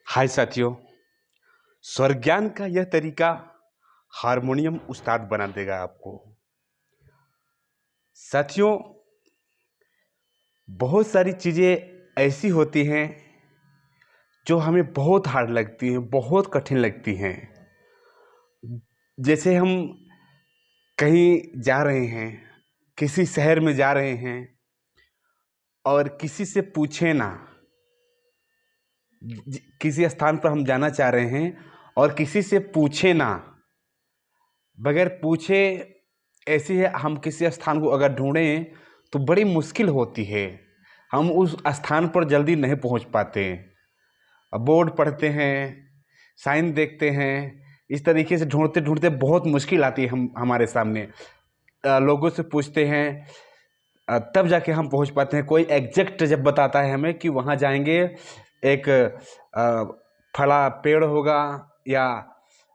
हाय साथियों। स्वर ज्ञान का यह तरीका हारमोनियम उस्ताद बना देगा आपको। साथियों, बहुत सारी चीज़ें ऐसी होती हैं जो हमें बहुत हार्ड लगती हैं, बहुत कठिन लगती हैं। जैसे हम कहीं जा रहे हैं, किसी शहर में जा रहे हैं और किसी से पूछे ना, किसी स्थान पर हम जाना चाह रहे हैं और किसी से पूछे ना, बगैर पूछे ऐसे ही हम किसी स्थान को अगर ढूंढें तो बड़ी मुश्किल होती है। हम उस स्थान पर जल्दी नहीं पहुंच पाते। अब बोर्ड पढ़ते हैं, साइन देखते हैं, इस तरीके से ढूंढते ढूंढते बहुत मुश्किल आती है हमारे सामने। लोगों से पूछते हैं तब जाके हम पहुंच पाते हैं। कोई एग्जैक्ट जब बताता है हमें कि वहाँ जाएंगे, एक फला पेड़ होगा या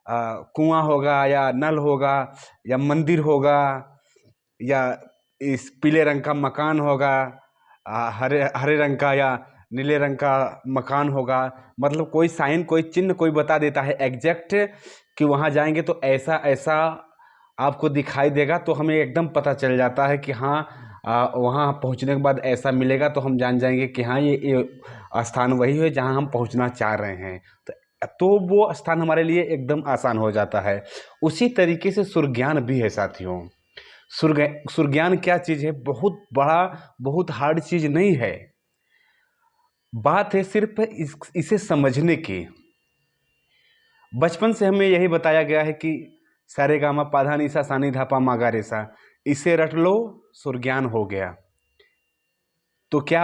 कुआं होगा या नल होगा या मंदिर होगा या इस पीले रंग का मकान होगा, हरे हरे रंग का या नीले रंग का मकान होगा। मतलब कोई साइन, कोई चिन्ह कोई बता देता है एग्जैक्ट कि वहाँ जाएंगे तो ऐसा ऐसा आपको दिखाई देगा। तो हमें एकदम पता चल जाता है कि हाँ, वहाँ पहुँचने के बाद ऐसा मिलेगा, तो हम जान जाएंगे कि हाँ ये स्थान वही है जहाँ हम पहुँचना चाह रहे हैं। तो वो स्थान हमारे लिए एकदम आसान हो जाता है। उसी तरीके से सुर ज्ञान भी है साथियों। सुर ज्ञान क्या चीज़ है? बहुत बड़ा, बहुत हार्ड चीज़ नहीं है। बात है सिर्फ इसे समझने की। बचपन से हमें यही बताया गया है कि सारे गामा पाधा निसा सानी धापा मागा रेसा, इसे रट लो सुर ज्ञान हो गया। तो क्या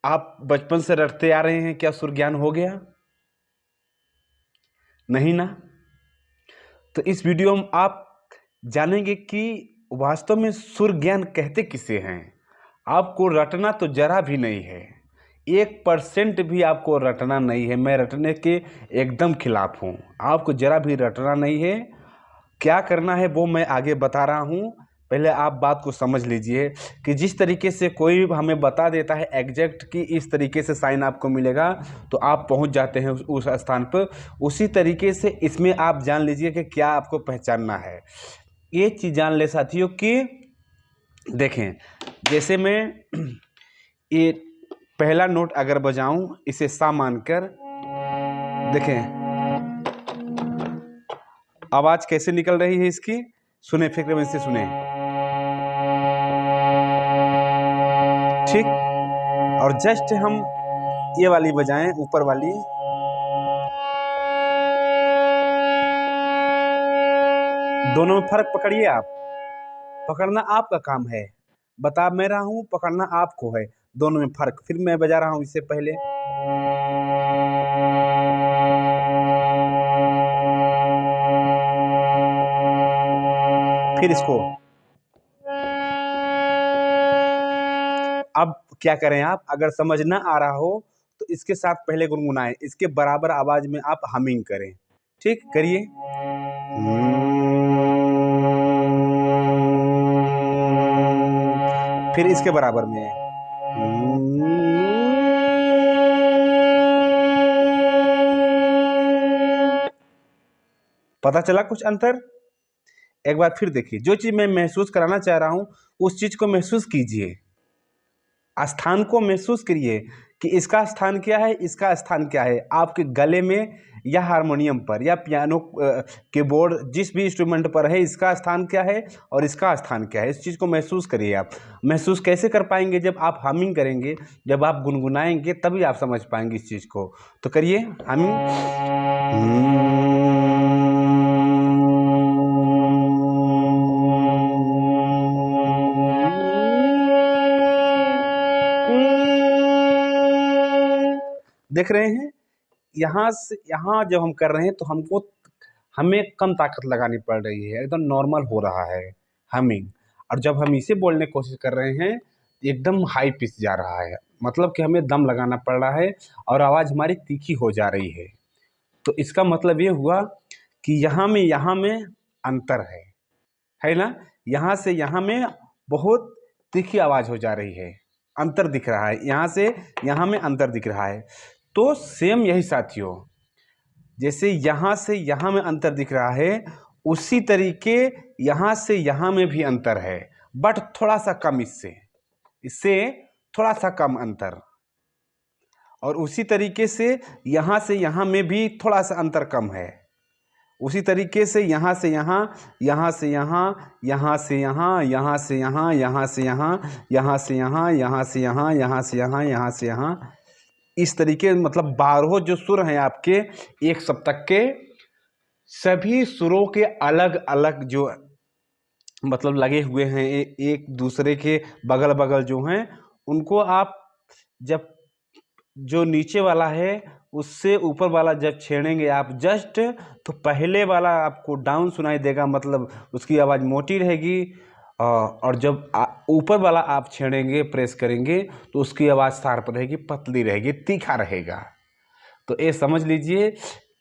आप बचपन से रटते आ रहे हैं? क्या सुर ज्ञान हो गया? नहीं ना। तो इस वीडियो में आप जानेंगे कि वास्तव में सुर ज्ञान कहते किसे हैं। आपको रटना तो जरा भी नहीं है, 1% भी आपको रटना नहीं है। मैं रटने के एकदम खिलाफ हूँ। आपको जरा भी रटना नहीं है। क्या करना है वो मैं आगे बता रहा हूँ। पहले आप बात को समझ लीजिए कि जिस तरीके से कोई हमें बता देता है एग्जैक्ट कि इस तरीके से साइन आपको मिलेगा तो आप पहुँच जाते हैं उस स्थान पर, उसी तरीके से इसमें आप जान लीजिए कि क्या आपको पहचानना है। ये चीज़ जान ले साथियों कि देखें, जैसे मैं ये पहला नोट अगर बजाऊं, इसे सा मानकर, देखें आवाज कैसे निकल रही है इसकी। सुने, फिक्र में से सुने, ठीक। और जस्ट हम ये वाली बजाएं, ऊपर वाली, दोनों में फर्क पकड़िए आप। पकड़ना आपका काम है, बता मैं रहा हूं, पकड़ना आपको है। दोनों में फर्क। फिर मैं बजा रहा हूं इससे पहले, फिर इसको। अब क्या करें आप, अगर समझ ना आ रहा हो तो इसके साथ पहले गुनगुनाएं, इसके बराबर आवाज में आप हमिंग करें। ठीक, करिए। फिर इसके बराबर में पता चला कुछ अंतर? एक बार फिर देखिए, जो चीज मैं महसूस कराना चाह रहा हूं उस चीज को महसूस कीजिए, स्थान को महसूस करिए कि इसका स्थान क्या है, इसका स्थान क्या है। आपके गले में या हारमोनियम पर या पियानो कीबोर्ड, जिस भी इंस्ट्रूमेंट पर है, इसका स्थान क्या है और इसका स्थान क्या है। इस चीज़ को महसूस करिए आप। महसूस कैसे कर पाएंगे? जब आप हमिंग करेंगे, जब आप गुनगुनाएंगे, तभी आप समझ पाएंगे इस चीज़ को। तो करिए हमिंग। देख रहे हैं, यहाँ से यहाँ जब हम कर रहे हैं तो हमें कम ताकत लगानी पड़ रही है, एकदम नॉर्मल हो रहा है हमिंग। और जब हम इसे बोलने की कोशिश कर रहे हैं एकदम हाई पिच जा रहा है, मतलब कि हमें दम लगाना पड़ रहा है और आवाज़ हमारी तीखी हो जा रही है। तो इसका मतलब ये हुआ कि यहाँ में अंतर है ना। यहाँ से यहाँ में बहुत तीखी आवाज़ हो जा रही है, अंतर दिख रहा है। यहाँ से यहाँ में अंतर दिख रहा है। तो सेम यही साथियों, जैसे यहाँ से यहाँ में अंतर दिख रहा है, उसी तरीके यहाँ से यहाँ में भी अंतर है, बट थोड़ा सा कम इससे थोड़ा सा कम अंतर। और उसी तरीके से यहाँ में भी थोड़ा सा अंतर कम है। उसी तरीके से यहाँ से यहाँ, यहाँ से यहाँ, यहाँ से यहाँ, यहाँ से यहाँ, यहाँ से यहाँ, यहाँ से यहाँ, यहाँ से यहाँ, यहाँ से यहाँ, यहाँ से यहाँ, इस तरीके मतलब 12 जो सुर हैं आपके एक सप्तक के, सभी सुरों के अलग अलग जो मतलब लगे हुए हैं एक दूसरे के बगल बगल जो हैं, उनको आप जब जो नीचे वाला है उससे ऊपर वाला जब छेड़ेंगे आप जस्ट, तो पहले वाला आपको डाउन सुनाई देगा, मतलब उसकी आवाज़ मोटी रहेगी। और जब ऊपर वाला आप छेड़ेंगे, प्रेस करेंगे, तो उसकी आवाज़ शार्प रहेगी, पतली रहेगी, तीखा रहेगा। तो ये समझ लीजिए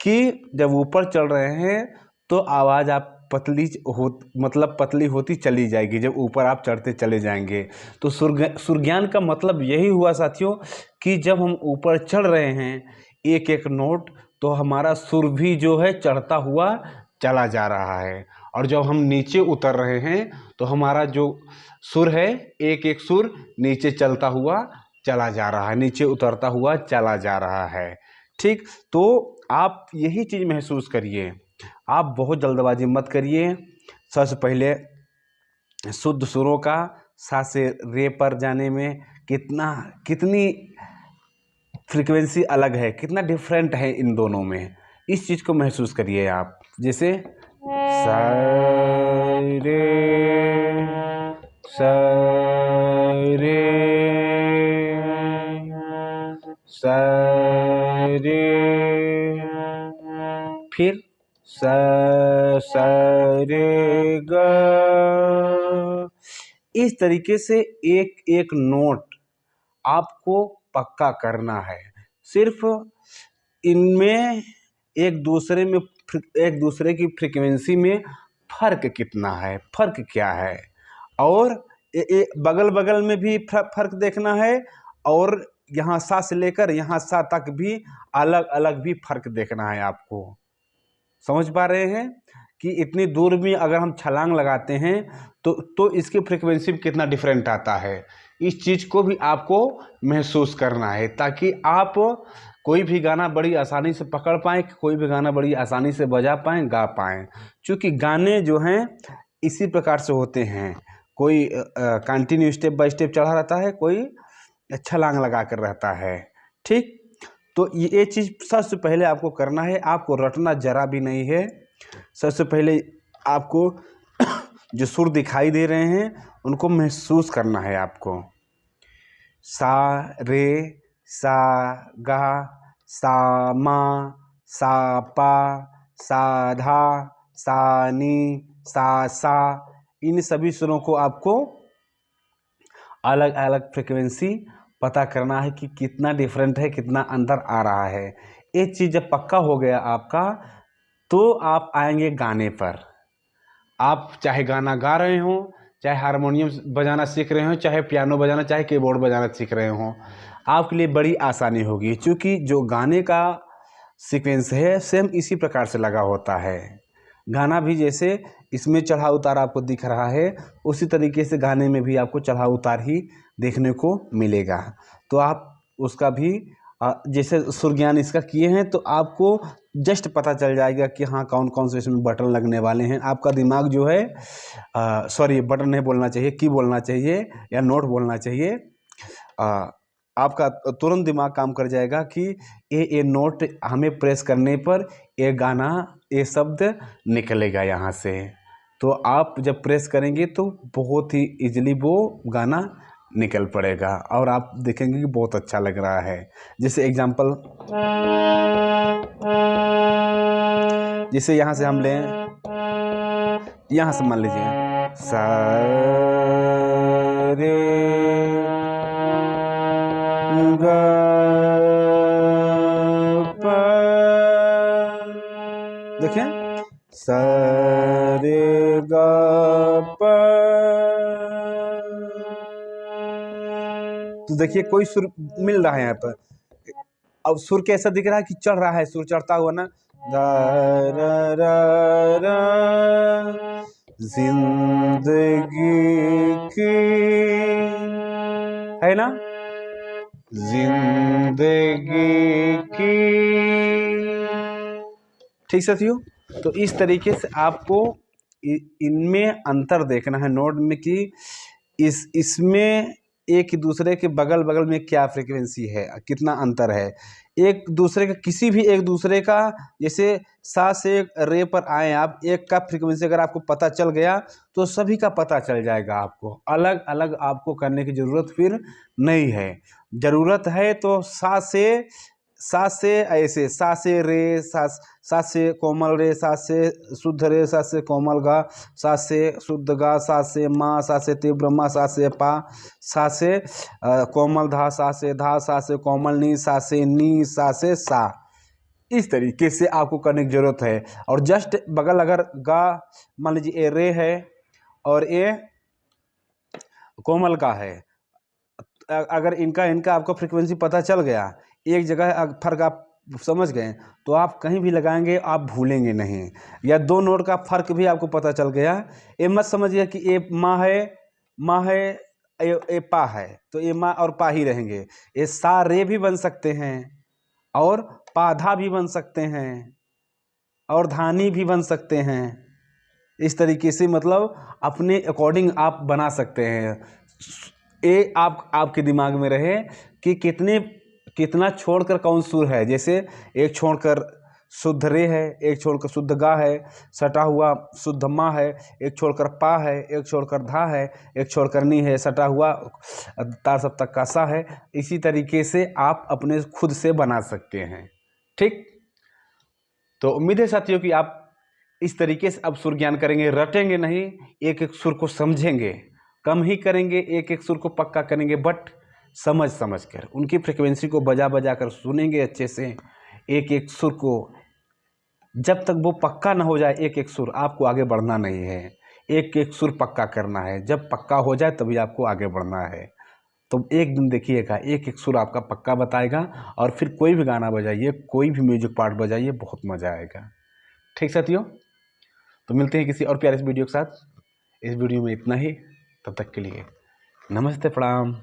कि जब ऊपर चल रहे हैं तो आवाज़ आप मतलब पतली होती चली जाएगी जब ऊपर आप चढ़ते चले जाएंगे। तो सुर ज्ञान का मतलब यही हुआ साथियों कि जब हम ऊपर चढ़ रहे हैं एक एक नोट, तो हमारा सुर भी जो है चढ़ता हुआ चला जा रहा है, और जब हम नीचे उतर रहे हैं तो हमारा जो सुर है एक एक सुर नीचे चलता हुआ चला जा रहा है, नीचे उतरता हुआ चला जा रहा है। ठीक, तो आप यही चीज़ महसूस करिए, आप बहुत जल्दबाजी मत करिए। सबसे पहले शुद्ध सुरों का सा से रे पर जाने में कितनी फ्रीक्वेंसी अलग है, कितना डिफरेंट है इन दोनों में, इस चीज़ को महसूस करिए आप। जैसे सा रे सा रे सा रे, फिर सा सा रे गा। इस तरीके से एक एक नोट आपको पक्का करना है। सिर्फ इनमें एक दूसरे की फ्रीक्वेंसी में फ़र्क कितना है, फ़र्क क्या है, और बगल बगल में भी फ़र्क देखना है, और यहाँ सा से लेकर यहाँ सा तक भी अलग अलग भी फ़र्क देखना है आपको। समझ पा रहे हैं कि इतनी दूर भी अगर हम छलांग लगाते हैं तो इसकी फ्रीक्वेंसी में कितना डिफरेंट आता है, इस चीज़ को भी आपको महसूस करना है, ताकि आप कोई भी गाना बड़ी आसानी से पकड़ पाएँ, कोई भी गाना बड़ी आसानी से बजा पाएँ, गा पाएँ। क्योंकि गाने जो हैं इसी प्रकार से होते हैं, कोई कंटिन्यू स्टेप बाय स्टेप चढ़ा रहता है, कोई छलांग लगा कर रहता है। ठीक, तो ये चीज़ सबसे पहले आपको करना है, आपको रटना जरा भी नहीं है। सबसे पहले आपको जो सुर दिखाई दे रहे हैं उनको महसूस करना है आपको। सा रे सा गा सा मा सा पा सा धा सा नी सा, इन सभी सुरों को आपको अलग अलग फ्रिक्वेंसी पता करना है कि कितना डिफरेंट है, कितना अंतर आ रहा है। ये चीज़ जब पक्का हो गया आपका, तो आप आएंगे गाने पर। आप चाहे गाना गा रहे हों, चाहे हारमोनियम बजाना सीख रहे हों, चाहे पियानो बजाना, चाहे कीबोर्ड बजाना सीख रहे हों, आपके लिए बड़ी आसानी होगी, क्योंकि जो गाने का सीक्वेंस है सेम इसी प्रकार से लगा होता है। गाना भी जैसे इसमें चढ़ाव उतार आपको दिख रहा है, उसी तरीके से गाने में भी आपको चढ़ाव उतार ही देखने को मिलेगा। तो आप उसका भी जैसे सुर ज्ञान इसका किए हैं, तो आपको जस्ट पता चल जाएगा कि हाँ कौन कौन से इसमें बटन लगने वाले हैं। आपका दिमाग जो है सॉरी बटन नहीं बोलना चाहिए, की बोलना चाहिए या नोट बोलना चाहिए। आपका तुरंत दिमाग काम कर जाएगा कि ये नोट हमें प्रेस करने पर ये गाना, ये शब्द निकलेगा यहाँ से। तो आप जब प्रेस करेंगे तो बहुत ही इजीली वो गाना निकल पड़ेगा, और आप देखेंगे कि बहुत अच्छा लग रहा है। जैसे एग्जांपल, जैसे यहाँ से हम लें, यहाँ से मान लीजिए सा रे गा पा, देखिए सा रे गा पा, तो देखिए कोई सुर मिल रहा है यहाँ पर, अब सुर कैसा दिख रहा है कि चढ़ रहा है, सुर चढ़ता हुआ ना, दा रा रा रा, जिंदगी की, है ना, जिंदगी की। ठीक साथियों, तो इस तरीके से आपको इनमें अंतर देखना है नोट में कि इसमें एक दूसरे के बगल बगल में क्या फ्रीक्वेंसी है, कितना अंतर है एक दूसरे का, किसी भी एक दूसरे का। जैसे सा से रे पर आए आप, एक का फ्रीक्वेंसी अगर आपको पता चल गया तो सभी का पता चल जाएगा। आपको अलग अलग आपको करने की ज़रूरत फिर नहीं है। ज़रूरत है तो सा से ऐसे, सा से रे, सा से कोमल रे, सा से शुद्ध रे, सा से कोमल गा, सा से शुद्ध गा, सा से मा, सा से तीव्र मा, सा से पा, सा से कोमल धा, सा से कोमल नी, सा से नी, सा से सा। इस तरीके से आपको करने की ज़रूरत है। और जस्ट बगल अगर गा, मान लीजिए ए रे है और ए कोमल का है, अगर इनका आपको फ्रीक्वेंसी पता चल गया, एक जगह फर्क आप समझ गए, तो आप कहीं भी लगाएंगे आप भूलेंगे नहीं। या दो नोट का फर्क भी आपको पता चल गया, ये मत समझिए कि ए माँ है ए पा है, तो ए माँ और पा ही रहेंगे। ये सा रे भी बन सकते हैं और पाधा भी बन सकते हैं और धानी भी बन सकते हैं। इस तरीके से मतलब अपने अकॉर्डिंग आप बना सकते हैं। ये आपके दिमाग में रहे कि कितना छोड़कर कौन सुर है। जैसे एक छोड़कर शुद्ध रे है, एक छोड़कर शुद्ध गा है, सटा हुआ शुद्ध मा है, एक छोड़कर पा है, एक छोड़कर धा है, एक छोड़कर नी है, सटा हुआ तार सप्तक का सा है। इसी तरीके से आप अपने खुद से बना सकते हैं। ठीक, तो उम्मीद है साथियों कि आप इस तरीके से अब सुर ज्ञान करेंगे, रटेंगे नहीं, एक एक सुर को समझेंगे, कम ही करेंगे, एक एक सुर को पक्का करेंगे, बट समझ कर उनकी फ्रिक्वेंसी को बजा कर सुनेंगे अच्छे से। एक एक सुर को जब तक वो पक्का ना हो जाए, एक एक सुर, आपको आगे बढ़ना नहीं है। एक एक सुर पक्का करना है, जब पक्का हो जाए तभी आपको आगे बढ़ना है। तो एक दिन देखिएगा, एक एक सुर आपका पक्का बताएगा और फिर कोई भी गाना बजाइए, कोई भी म्यूजिक पार्ट बजाइए, बहुत मज़ा आएगा। ठीक साथियों, तो मिलते हैं किसी और प्यारे वीडियो के साथ। इस वीडियो में इतना ही, तब तक के लिए नमस्ते, प्रणाम।